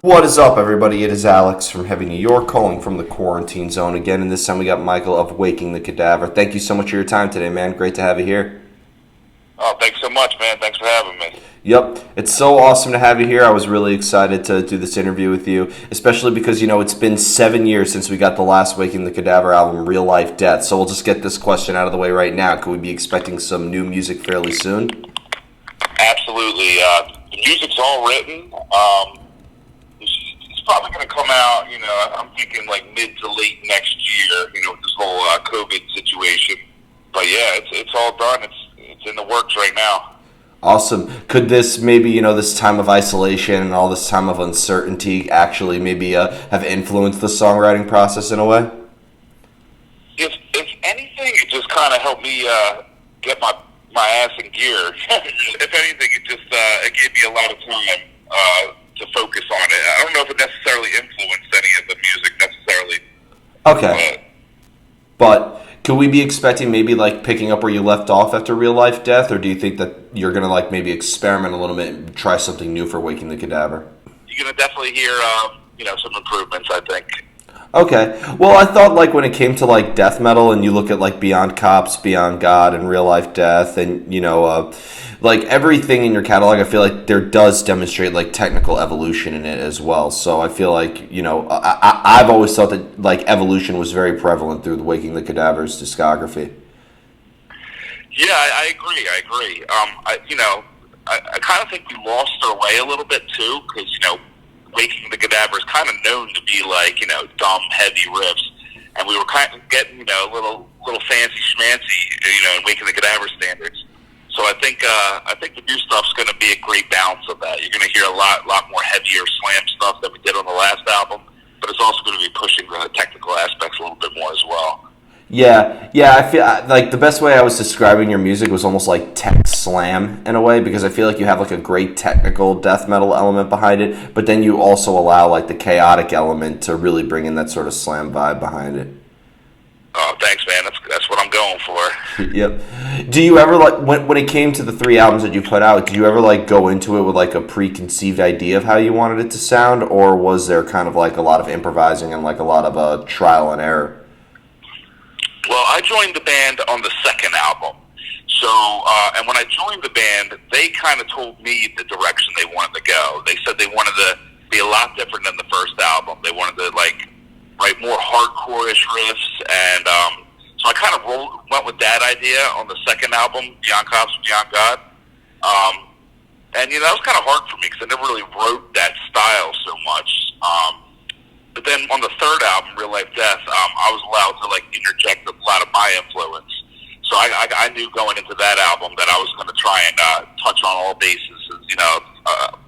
What is up, everybody? It is Alex from Heavy New York, calling from the quarantine zone again, and this time we got Michael of Waking the Cadaver. Thank you so much for your time today, man. Great to have you here. Oh, thanks so much, man. Thanks for having me. Yep, it's so awesome to have you here. I was really excited to do this interview with you, especially because, it's been 7 years since we got the last Waking the Cadaver album, Real Life Death. So we'll just get this question out of the way right now. Could we be expecting some new music fairly soon? Absolutely. The music's all written. It's probably going to come out, I'm thinking like mid to late next year, with this whole COVID situation. But yeah, it's all done. It's in the works right now. Awesome. Could this maybe, this time of isolation and all this time of uncertainty actually maybe have influenced the songwriting process in a way? If anything, it just kind of helped me get my ass in gear. If anything, it just it gave me a lot of time to focus on it. I don't know if it necessarily influenced any of the music necessarily. Okay. But could we be expecting maybe like picking up where you left off after Real Life Death, or do you think that you're going to like maybe experiment a little bit and try something new for Waking the Cadaver? You're going to definitely hear some improvements, I think. Okay. Well, I thought like when it came to like death metal and you look at like Beyond Cops, Beyond God, and Real Life Death, and like everything in your catalog, I feel like there does demonstrate like technical evolution in it as well. So I feel like I've always thought that like evolution was very prevalent through the Waking the Cadaver's discography. Yeah, I agree. I kind of think we lost our way a little bit too, because Waking the Cadaver is kind of known to be like, dumb, heavy riffs. And we were kind of getting, a little fancy schmancy, in Waking the Cadaver standards. So I think the new stuff's going to be a great balance of that. You're going to hear a lot more heavier slam stuff than we did on the last album, but it's also going to be pushing the technical aspects a little bit more as well. Yeah, I feel like the best way I was describing your music was almost like tech slam in a way, because I feel like you have like a great technical death metal element behind it, but then you also allow like the chaotic element to really bring in that sort of slam vibe behind it. Oh, thanks, man. That's what I'm going for. Yep. Do you ever like when it came to the 3 albums that you put out? Did you ever like go into it with like a preconceived idea of how you wanted it to sound, or was there kind of like a lot of improvising and like a lot of trial and error? Well, I joined the band on the second album. So, and when I joined the band, they kind of told me the direction they wanted to go. They said they wanted to be a lot different than the first album. They wanted to, write more hardcore-ish riffs. And so I kind of went with that idea on the second album, Beyond Cops, Beyond God. And, that was kind of hard for me because I never really wrote that style so much. But then on the third album, Real Life Death, I was allowed to interject a lot of my influence. So I knew going into that album that I was going to try and touch on all bases.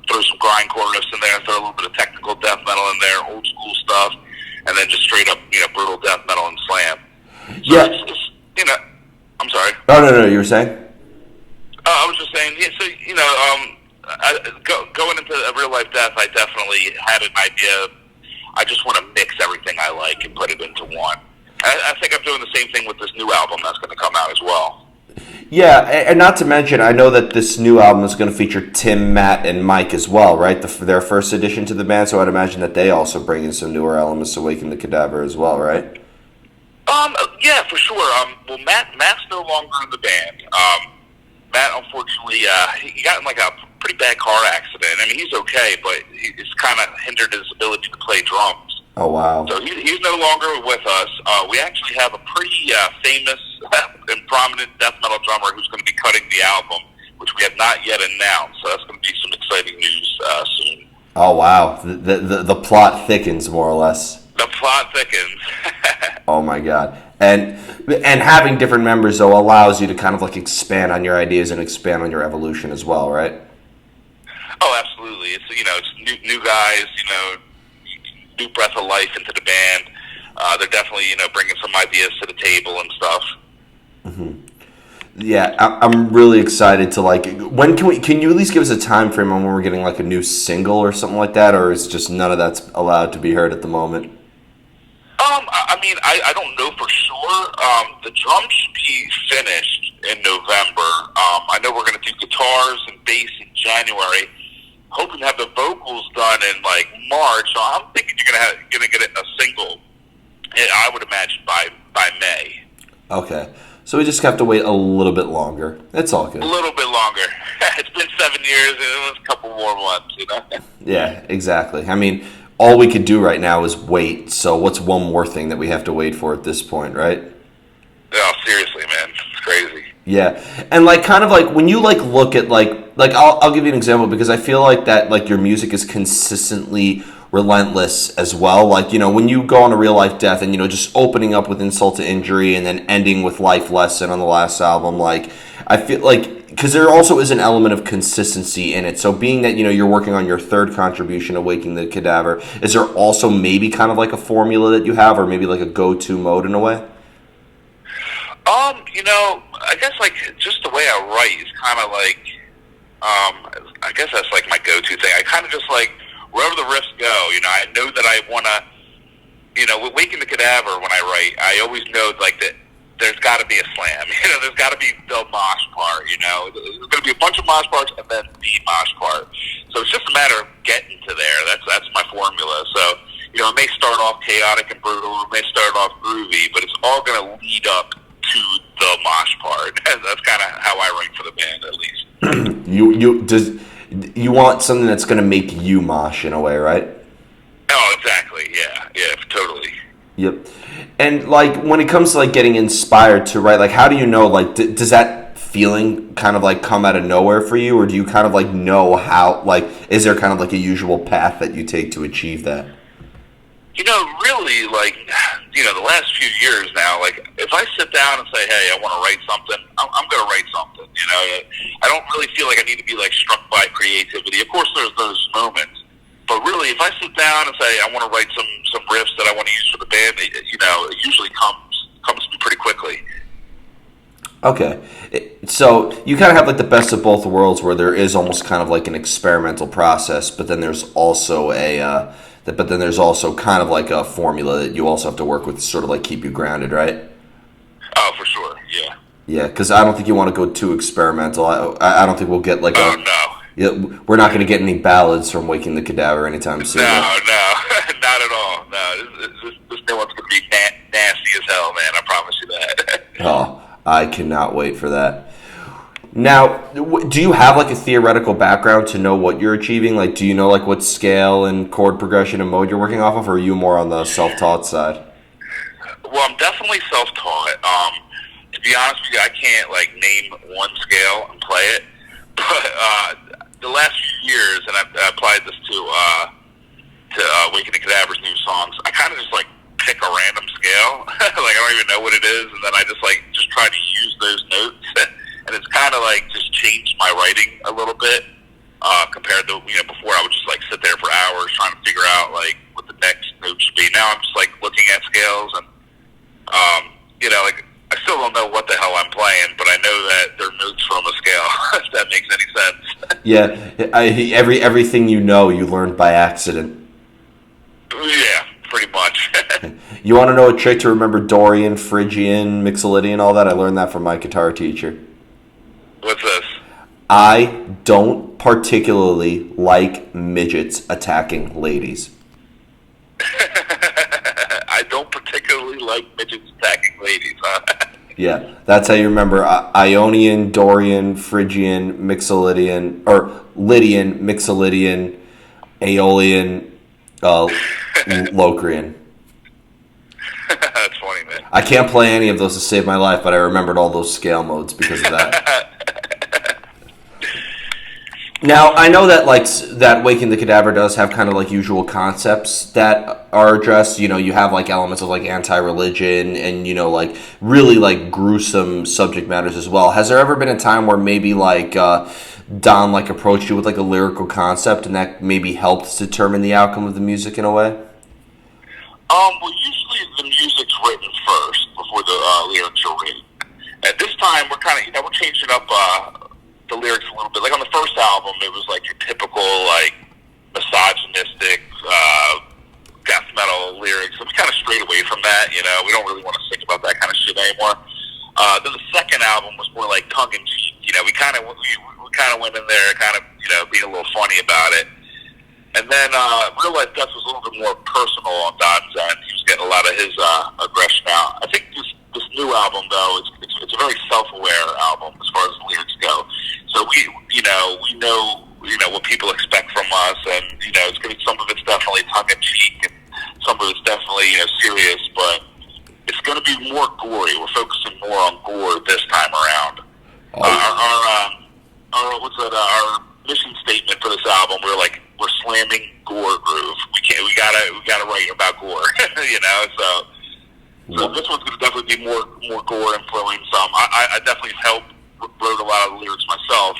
Throw some grindcore riffs in there, throw a little bit of technical death metal in there, old school stuff, and then just straight up brutal death metal and slam. So yeah. I'm sorry. Oh no, you were saying? I was just saying. Yeah. So going into Real Life Death, I definitely had an idea. I just want to mix everything I like and put it into one. I think I'm doing the same thing with this new album that's going to come out as well. Yeah, and not to mention, I know that this new album is going to feature Tim, Matt, and Mike as well, right? Their first addition to the band, so I'd imagine that they also bring in some newer elements to Waking the Cadaver as well, right? Yeah, for sure. Well, Matt's no longer in the band. Matt, unfortunately, he got in a pretty bad car accident. I mean, he's okay, but it's kind of hindered his ability to play drums. Oh, wow. So he's no longer with us. We actually have a pretty famous and prominent death metal drummer who's going to be cutting the album, which we have not yet announced. So that's going to be some exciting news soon. Oh, wow. The plot thickens, more or less. The plot thickens. Oh, my God. And having different members, though, allows you to kind of expand on your ideas and expand on your evolution as well, right? Oh, absolutely. It's it's new guys, new breath of life into the band. They're definitely bringing some ideas to the table and stuff. Mm-hmm. Yeah, I'm really excited to when can you at least give us a time frame on when we're getting a new single or something like that, or is just none of that's allowed to be heard at the moment? I don't know for sure. The drums should be finished in November. I know we're going to do guitars and bass in January. hoping to have the vocals done in like March. So I'm thinking you're gonna get a single. I would imagine by May. Okay. So we just have to wait a little bit longer. It's all good. A little bit longer. It's been 7 years, and it was a couple more months, you know? Yeah, exactly. I mean, all we could do right now is wait. So what's one more thing that we have to wait for at this point, right? No, seriously, man. It's crazy. Yeah. And like kind of like when you like look at like I'll give you an example because I feel like that like your music is consistently relentless as well. Like, you know, when you go on a Real Life Death and, you know, just opening up with Insult to Injury and then ending with Life Lesson on the last album, like, I feel like, because there also is an element of consistency in it. So being that, you know, you're working on your third contribution, Awakening the Cadaver, is there also maybe kind of like a formula that you have or maybe like a go-to mode in a way? You know, I guess like just the way I write is kind of like, I guess that's like my go-to thing. I kind of just like, wherever the riffs go, you know, I know that I want to, you know, with Waking the Cadaver, when I write, I always know, like, that there's got to be a slam. You know, there's got to be the mosh part, you know. There's going to be a bunch of mosh parts and then the mosh part. So it's just a matter of getting to there. That's my formula. So, you know, it may start off chaotic and brutal, it may start off groovy, but it's all going to lead up to the mosh part. That's kind of how I write for the band, at least. You want something that's going to make you mosh in a way, right? Oh, exactly. Yeah, totally. Yep. And like when it comes to like getting inspired to write, like how do you know? Like, does that feeling kind of like come out of nowhere for you, or do you kind of like know how? Like, is there kind of like a usual path that you take to achieve that? You know, really, like, you know, the last few years now, like, if I sit down and say, hey, I want to write something, I'm going to write something, you know. I don't really feel like I need to be, like, struck by creativity. Of course, there's those moments. But really, if I sit down and say, I want to write some riffs that I want to use for the band, you know, it usually comes to me pretty quickly. Okay. So you kind of have, like, the best of both worlds where there is almost kind of like an experimental process, but then there's also kind of like a formula that you also have to work with to sort of like keep you grounded, right? Oh, for sure, yeah. Yeah, because I don't think you want to go too experimental. I don't think we'll get like no. Yeah, we're not going to get any ballads from Waking the Cadaver anytime soon. No, not at all. No, this new one's going to be nasty as hell, man. I promise you that. Oh, I cannot wait for that. Now, do you have like a theoretical background to know what you're achieving? Like, do you know like what scale and chord progression and mode you're working off of, or are you more on the self-taught side? Well, I'm definitely self-taught. To be honest with you, I can't like name one scale and play it. But the last few years, and I applied this to Waking the Cadaver's new songs, I kind of just like pick a random scale. Like I don't even know what it is, and then I just try to use those notes. And it's kind of like just changed my writing a little bit compared to, you know, before I would just like sit there for hours trying to figure out like what the next note should be. Now I'm just like looking at scales and, you know, like I still don't know what the hell I'm playing, but I know that they're notes from a scale, if that makes any sense. Yeah, everything you know you learned by accident. Yeah, pretty much. You want to know a trick to remember Dorian, Phrygian, Mixolydian, all that? I learned that from my guitar teacher. What's this? I don't particularly like midgets attacking ladies. I don't particularly like midgets attacking ladies, huh? Yeah, that's how you remember Ionian, Dorian, Phrygian, Mixolydian, or Lydian, Mixolydian, Aeolian, Locrian. That's funny, man. I can't play any of those to save my life, but I remembered all those scale modes because of that. Now, I know that like that Waking the Cadaver does have kind of like usual concepts that are addressed. You know, you have like elements of like anti-religion and, you know, like really like gruesome subject matters as well. Has there ever been a time where maybe like Don like approached you with like a lyrical concept and that maybe helped determine the outcome of the music in a way? Well, usually the music's written first before the lyrics are written. At this time, we're kind of, you know, we're changing up the lyrics a little bit. Like on the first album, it was like your typical like misogynistic death metal lyrics. So we kind of strayed away from that. You know, we don't really want to think about that kind of shit anymore. Then the second album was more like tongue in cheek. You know, we kind of went in there, kind of, you know, being a little funny about it. And then Real Life Death was a little bit more personal on Don's end. He was getting a lot of his aggression out. I think this new album, though, it's a very self-aware album as far as the lyrics go. So we know what people expect from us, and it's going to be, some of it's definitely tongue-in-cheek, and some of it's definitely serious, but it's going to be more gory. We're focusing more on gore this time around. Our mission statement for this album, we're slamming gore groove. We gotta write about gore, So this one's gonna definitely be more gore influence. I definitely wrote a lot of the lyrics myself,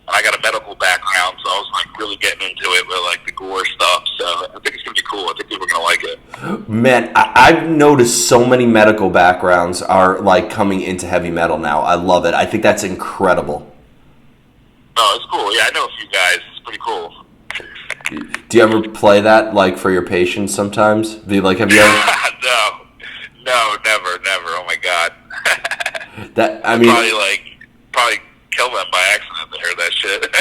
and I got a medical background, so I was really getting into it with the gore stuff. So I think it's gonna be cool. I think people are gonna like it. Man, I've noticed so many medical backgrounds are coming into heavy metal now. I love it. I think that's incredible. Oh, it's cool. Yeah, I know a few guys. It's pretty cool. Do you ever play that for your patients sometimes? Have you ever? No, never. Oh my god. Probably kill them by accident to hear that shit.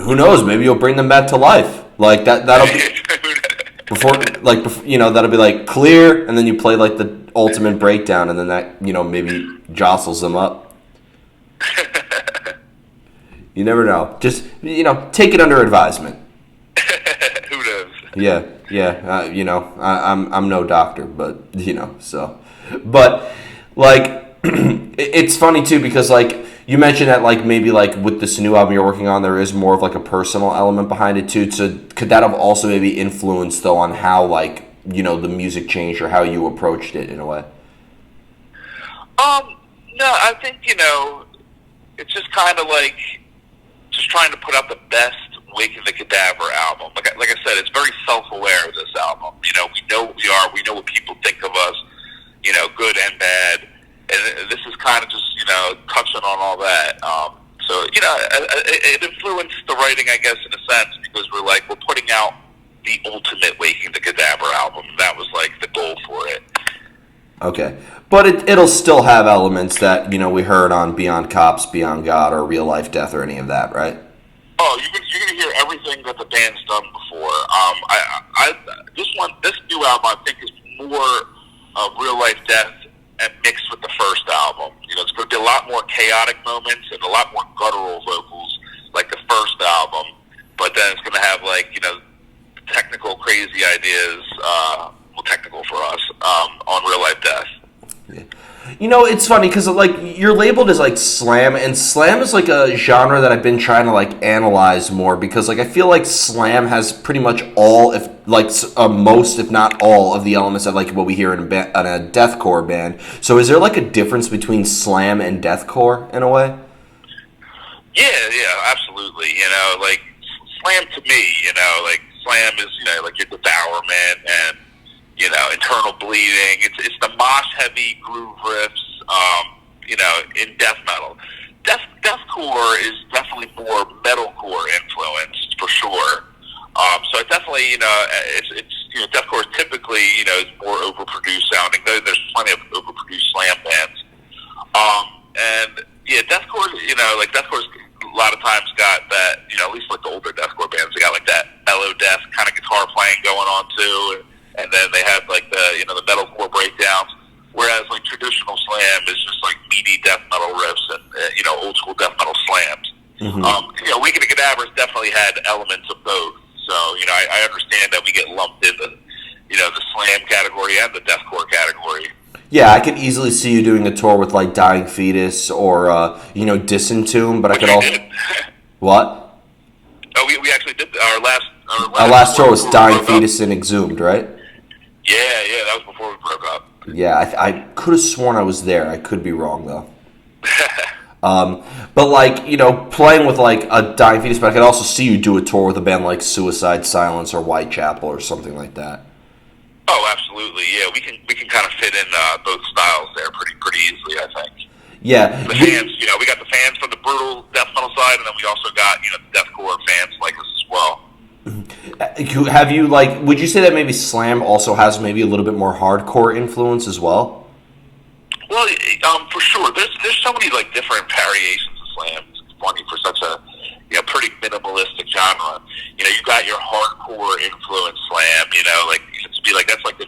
Who knows? Maybe you'll bring them back to life. That'll be before that'll be clear, and then you play the ultimate breakdown, and then that maybe jostles them up. You never know. Just take it under advisement. Who knows? Yeah. I'm no doctor, but so. But it's funny too because you mentioned that maybe with this new album you're working on, there is more of a personal element behind it too. So could that have also maybe influenced though on how the music changed or how you approached it in a way? No, I think it's just kind of just trying to put out the best Wake of the Cadaver album. Like I said, it's very self-aware, this album. We know what we are. We know what people think of us, good and bad. And this is kind of just, touching on all that. So, it influenced the writing, I guess, in a sense, because we're putting out the ultimate Waking the Cadaver album. That was, the goal for it. Okay. But it'll still have elements that, we heard on Beyond Cops, Beyond God, or Real Life Death, or any of that, right? Oh, you're going to hear everything that the band's done before. This new album, I think, is more of Real Life Death and mixed with the first album. It's going to be a lot more chaotic moments and a lot more guttural vocals like the first album, but then it's going to have technical crazy ideas, technical for us, on Real Life Death. Yeah. It's funny because you're labeled as slam, and slam is a genre that I've been trying to analyze more because I feel slam has pretty much all, if most if not all of the elements of what we hear in a deathcore band. So is there a difference between slam and deathcore in a way? Yeah, absolutely. Slam to me, slam is your devourment and internal bleeding. It's the mosh heavy groove riffs, in death metal. Deathcore is definitely more metalcore influenced for sure. So it definitely, it's deathcore is typically, is more overproduced sounding. There's plenty of overproduced slam bands. And yeah, deathcore, deathcore's a lot of times got that, at least the older deathcore bands, they got that mellow death kind of guitar playing going on too. And then they have the metalcore breakdowns, whereas traditional slam is just meaty death metal riffs and old school death metal slams. Mm-hmm. Week of the Cadavers definitely had elements of both. So I understand that we get lumped into the slam category and the deathcore category. Yeah, I could easily see you doing a tour with Dying Fetus or Disentomb, but I could also what? Oh, we actually did our last tour was Dying Fetus and Exhumed, right? Yeah, that was before we broke up. Yeah, I could have sworn I was there. I could be wrong, though. But, playing with, a Dying Fetus, but I could also see you do a tour with a band like Suicide Silence or Whitechapel or something like that. Oh, absolutely, yeah. We can kind of fit in both styles there pretty easily, I think. Yeah. The fans, we got the fans from the brutal death metal side, and then we also got, the deathcore fans like us as well. Have you would you say that maybe slam also has maybe a little bit more hardcore influence as well? Well, for sure. There's so many different variations of slam. It's funny for such a pretty minimalistic genre. You got your hardcore hardcore influence slam, like to be like that's like the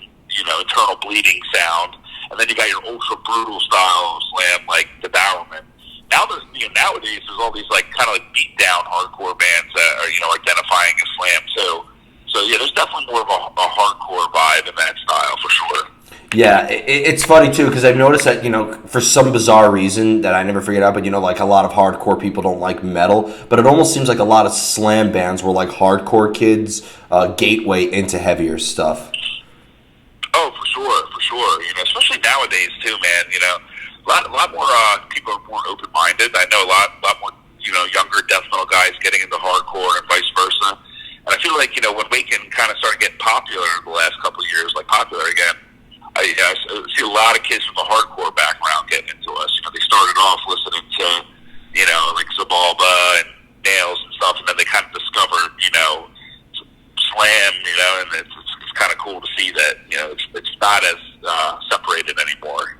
internal bleeding sound, and then you got your ultra brutal style slam like the Bowerman. Now nowadays there's all these like kind of like beat down hardcore bands that are identifying as slam too. So yeah, there's definitely more of a hardcore vibe in that style for sure. Yeah, it's funny too because I've noticed that for some bizarre reason that I never figured out, but like a lot of hardcore people don't like metal, but it almost seems like a lot of slam bands were like hardcore kids' gateway into heavier stuff. Oh, for sure. Especially nowadays too, man. A lot more people are more open minded. I know a lot more younger death metal guys getting into hardcore and vice versa. And I feel like when Waken kind of started getting popular the last couple of years, like popular again. I see a lot of kids from the hardcore background getting into us. They started off listening to, like Zabalba and Nails and stuff, and then they kind of discovered, slam, and it's kind of cool to see that, it's not as separated anymore.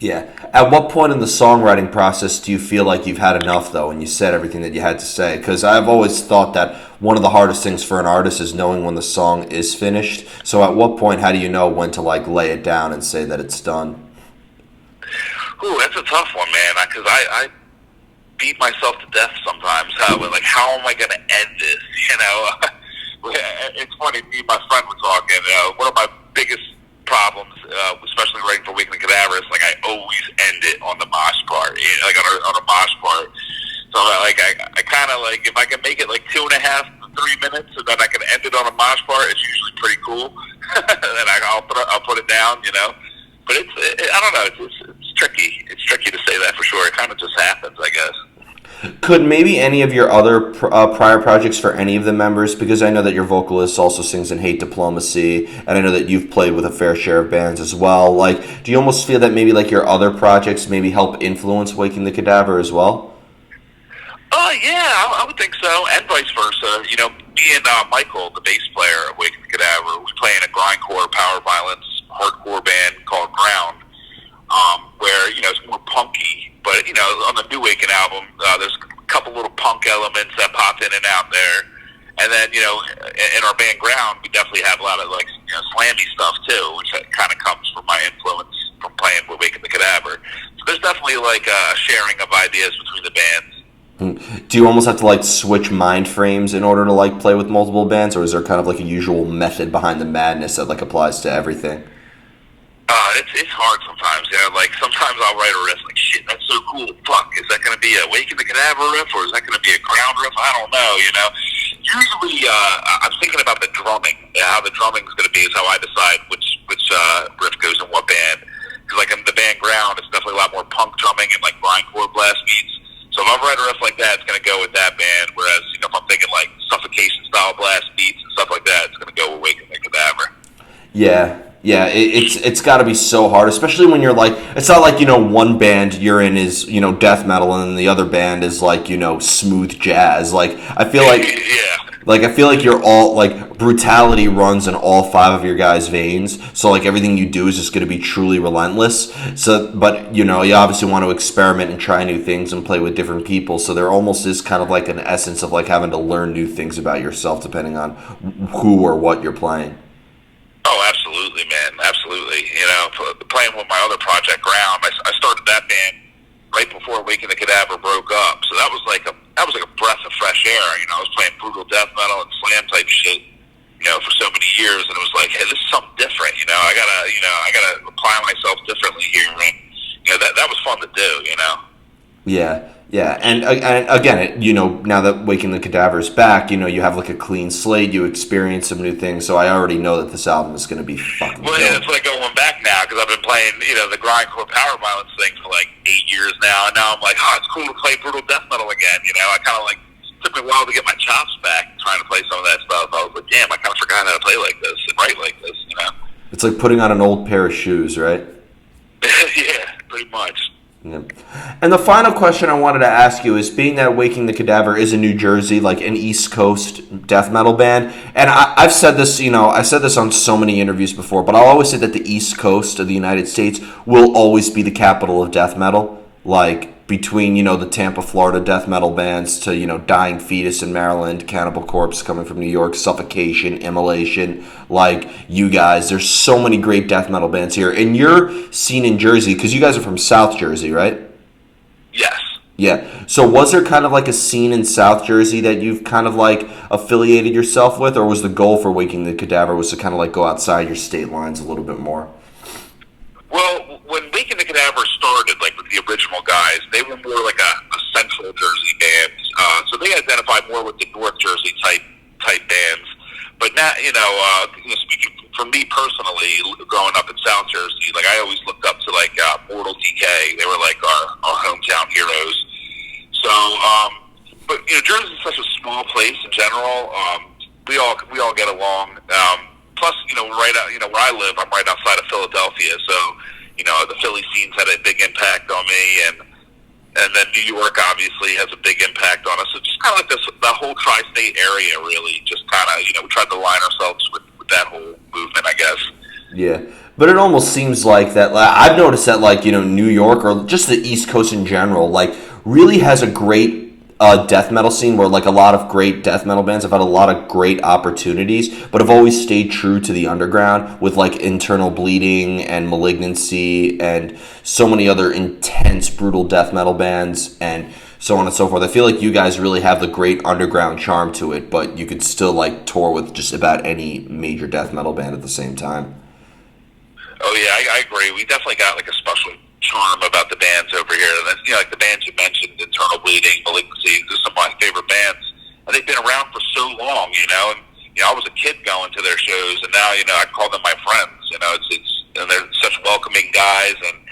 Yeah. At what point in the songwriting process do you feel like you've had enough, though, and you said everything that you had to say? Because I've always thought that one of the hardest things for an artist is knowing when the song is finished. So at what point, how do you know when to, like, lay it down and say that it's done? Ooh, that's a tough one, man, because I beat myself to death sometimes. How am I going to end this, It's funny, me and my friend were talking. One of my biggest problems, especially writing for Weekly Cadaver, is like I always end it on the mosh part, like on a mosh part. So like I kind of like if I can make it like 2.5 to 3 minutes, and then I can end it on a mosh part, it's usually pretty cool. Then I'll put it down, But I don't know. It's tricky. It's tricky to say that for sure. It kind of just happens, I guess. Could maybe any of your other prior projects for any of the members, because I know that your vocalist also sings in Hate Diplomacy, and I know that you've played with a fair share of bands as well. Like, do you almost feel that maybe like your other projects maybe help influence Waking the Cadaver as well? Yeah, I would think so, and vice versa. Me and Michael, the bass player of Waking the Cadaver, we play in a grindcore power violence hardcore band called Ground, where it's more punky. But on the new Waken album, there's a couple little punk elements that pop in and out there. And then in our band Ground, we definitely have a lot of like slammy stuff too, which kind of comes from my influence from playing with Waken the Cadaver. So there's definitely like a sharing of ideas between the bands. Do you almost have to like switch mind frames in order to like play with multiple bands, or is there kind of like a usual method behind the madness that like applies to everything? It's hard sometimes, like sometimes I'll write a riff like, shit, that's so cool, fuck, is that going to be a Waken the Cadaver riff, or is that going to be a Ground riff? I don't know, Usually, I'm thinking about the drumming, how the drumming is going to be is how I decide which riff goes in what band. Because like in the band Ground, it's definitely a lot more punk drumming and like grindcore blast beats. So if I write a riff like that, it's going to go with that band, whereas, if I'm thinking like suffocation style blast beats and stuff like that, it's going to go with Waken the Cadaver. Yeah, it's got to be so hard, especially when you're like, it's not like, one band you're in is, death metal and then the other band is like, smooth jazz. Like, I feel like, I feel like you're all, like, brutality runs in all 5 of your guys' veins. So, like, everything you do is just going to be truly relentless. So, but, you obviously want to experiment and try new things and play with different people. So there almost is kind of like an essence of, like, having to learn new things about yourself depending on who or what you're playing. Oh, absolutely, man. Absolutely. Playing with my other project, Ground, I started that band right before Waking the Cadaver broke up. So that was like a breath of fresh air. I was playing brutal death metal and slam type shit, for so many years, and it was like, hey, this is something different. I gotta apply myself differently here, and that was fun to do. Yeah, and again, now that Waking the Cadaver is back, you have like a clean slate, you experience some new things, so I already know that this album is going to be fucking Well, yeah, it's like going back now, because I've been playing, the grindcore power violence thing for like 8 years now, and now I'm like, it's cool to play brutal death metal again, I kind of like, it took me a while to get my chops back, trying to play some of that stuff. I was like, damn, I kind of forgot how to play like this, and write like this, It's like putting on an old pair of shoes, right? Yeah, pretty much. Yeah. And the final question I wanted to ask you is, being that Waking the Cadaver is in New Jersey, like an East Coast death metal band, and I've said this, I said this on so many interviews before, but I'll always say that the East Coast of the United States will always be the capital of death metal. Like, between, the Tampa, Florida death metal bands to, Dying Fetus in Maryland, Cannibal Corpse coming from New York, Suffocation, Immolation, like you guys. There's so many great death metal bands here. And your scene in Jersey, because you guys are from South Jersey, right? Yes. Yeah. So was there kind of like a scene in South Jersey that you've kind of like affiliated yourself with, or was the goal for Waking the Cadaver was to kind of like go outside your state lines a little bit more? Well, when Waking the Cadaver started, like with the original guys, they were more like a Central Jersey band. So they identified more with the North Jersey type bands. But now, speaking for me personally, growing up in South Jersey, like I always looked up to like Mortal Decay. They were like our hometown heroes. So, but Jersey's such a small place in general. We all get along. Plus, right out, where I live, I'm right outside of Philadelphia, so the Philly scenes had a big impact on me, and then New York obviously has a big impact on us. So just kind of like the whole tri-state area, really, just kind of we tried to align ourselves with that whole movement, I guess. Yeah, but it almost seems like that. I've noticed that, like New York or just the East Coast in general, like really has a great death metal scene where like a lot of great death metal bands have had a lot of great opportunities, but have always stayed true to the underground with like Internal Bleeding and Malignancy and so many other intense, brutal death metal bands and so on and so forth. I feel like you guys really have the great underground charm to it, but you could still like tour with just about any major death metal band at the same time. Oh yeah, I agree. We definitely got like a special charm about the bands over here. And like the bands you mentioned, Internal Bleeding, Malignancy, these are some of my favorite bands. And they've been around for so long, and I was a kid going to their shows, and now I call them my friends. And they're such welcoming guys, and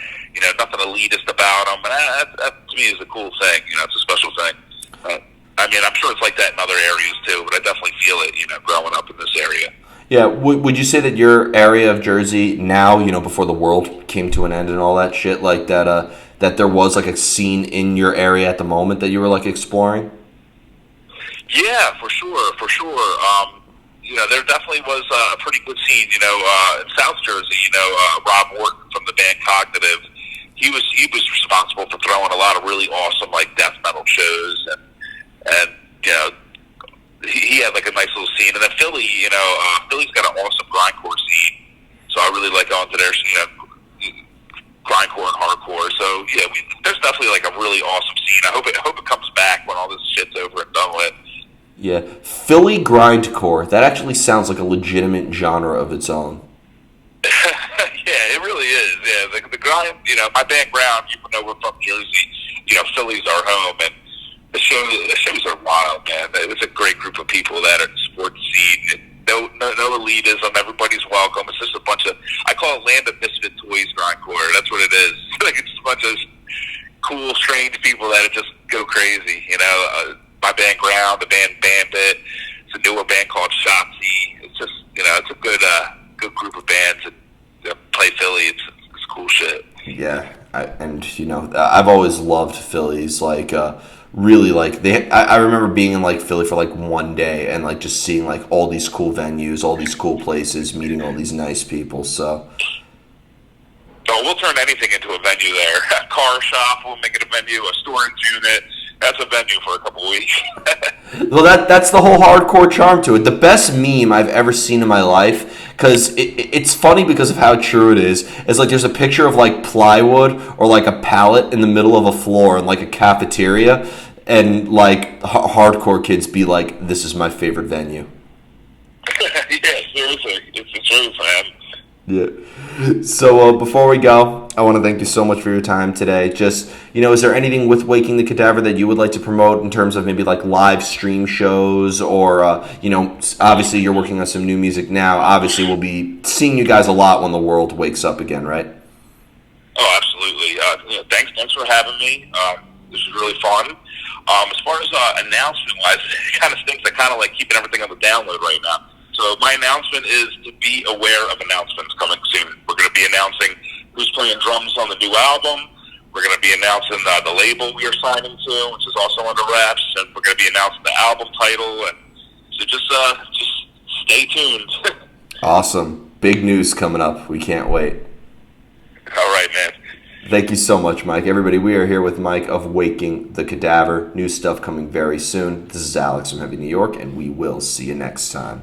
nothing elitist about them. And that to me is a cool thing. It's a special thing. I mean, I'm sure it's like that in other areas too, but I definitely feel it. Growing up in this area. Yeah, would you say that your area of Jersey now, before the world came to an end and all that shit, like that, that there was like a scene in your area at the moment that you were like exploring? Yeah, for sure. There definitely was a pretty good scene. In South Jersey, Rob Morton from the band Cognitive, he was responsible for throwing a lot of really awesome like death metal shows, and he had like a nice little scene. And then Philly, Philly's got an awesome grindcore scene, so I really like going to their grindcore and hardcore. So yeah, there's definitely like a really awesome scene. I hope it comes back when all this shit's over and done with. Yeah, Philly grindcore. That actually sounds like a legitimate genre of its own. Yeah, it really is. Yeah, the grind. My background, even though we're from Jersey, Philly's our home, and the shows are wild, man. It's a great group of people that are support the scene. No elitism. Everybody's welcome. It's just a bunch of, I call it Land of Misfit Toys grindcore. That's what it is. Like it's a bunch of cool, strange people that just go crazy. My band Ground, the band Bandit. It's a newer band called Shotzi. It's just, it's a good group of bands that play Philly. It's cool shit. Yeah, I've always loved Philly's like. Really like I remember being in like Philly for like one day and like just seeing like all these cool venues, all these cool places, meeting all these nice people. So we'll turn anything into a venue there. A car shop, we'll make it a venue. A storage unit, that's a venue for a couple of weeks. Well, that's the whole hardcore charm to it. The best meme I've ever seen in my life, because it's funny because of how true it is like there's a picture of like plywood or like a pallet in the middle of a floor in like a cafeteria, and like hardcore kids be like, this is my favorite venue. Yeah, seriously. It's true, man. Yeah. So before we go, I want to thank you so much for your time today. Just, is there anything with Waking the Cadaver that you would like to promote in terms of maybe like live stream shows or, obviously you're working on some new music now. Obviously we'll be seeing you guys a lot when the world wakes up again, right? Oh, absolutely. Thanks for having me. This is really fun. As far as announcement-wise, it kind of stinks. I kind of like keeping everything on the download right now. So my announcement is to be aware of announcements coming soon. We're going to be announcing who's playing drums on the new album. We're going to be announcing the label we are signing to, which is also under wraps, and we're going to be announcing the album title. And so just stay tuned. Awesome. Big news coming up. We can't wait. All right, man. Thank you so much, Mike. Everybody, we are here with Mike of Waking the Cadaver. New stuff coming very soon. This is Alex from Heavy New York, and we will see you next time.